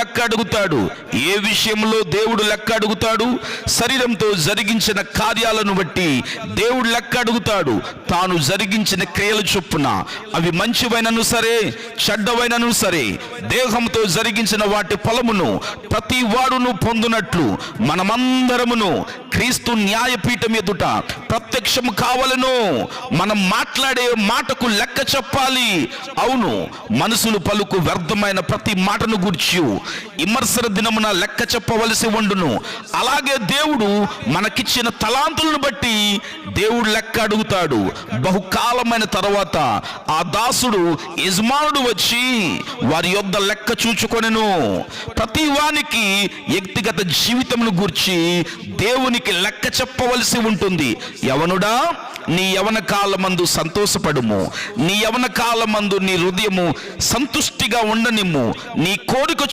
లెక్క అడుగుతాడు. ఏ విషయంలో దేవుడు లెక్క అడుగుతాడు? శరీరంతో జరిగించిన కార్యాలను బట్టి దేవుడు లెక్క అడుగుతాడు. తాను జరిగించిన క్రియల చొప్పున, అవి మంచివైనను సరే చెడ్డవైనను సరే, దేహంతో జరిగించిన వాటి ఫలమును ప్రతి వాడును పొందునట్లు మనమందరమును క్రీస్తు న్యాయపీఠం ఎదుట ప్రత్యక్షము కావాలను. మనం మాట్లాడే మాటకు లెక్క చెప్పాలి. అవును, మనసులు పలుకు వ్యర్థమైన ప్రతి మాటను గూర్చి విమర్శన దినమున లెక్క చెప్పవలసి ఉండును. అలాగే దేవుడు మనకిచ్చిన తలాంతులను బట్టి దేవుడు లెక్క అడుగుతాడు. బహుకాలమైన తర్వాత ఆ దాసుడు యజమానుడు వచ్చి వారి యొద్ద లెక్క చూచుకొనెను. ప్రతి వానికి వ్యక్తిగత జీవితమును గూర్చి దేవునికి లెక్క చెప్పవలసి ఉంటుంది. యవనుడా, నీ యవన కాలమందు సంతోషపడుము. నీ యవన కాలమందు నీ హృదయము సంతుష్టిగా ఉండనిమ్ము. నీ కోరిక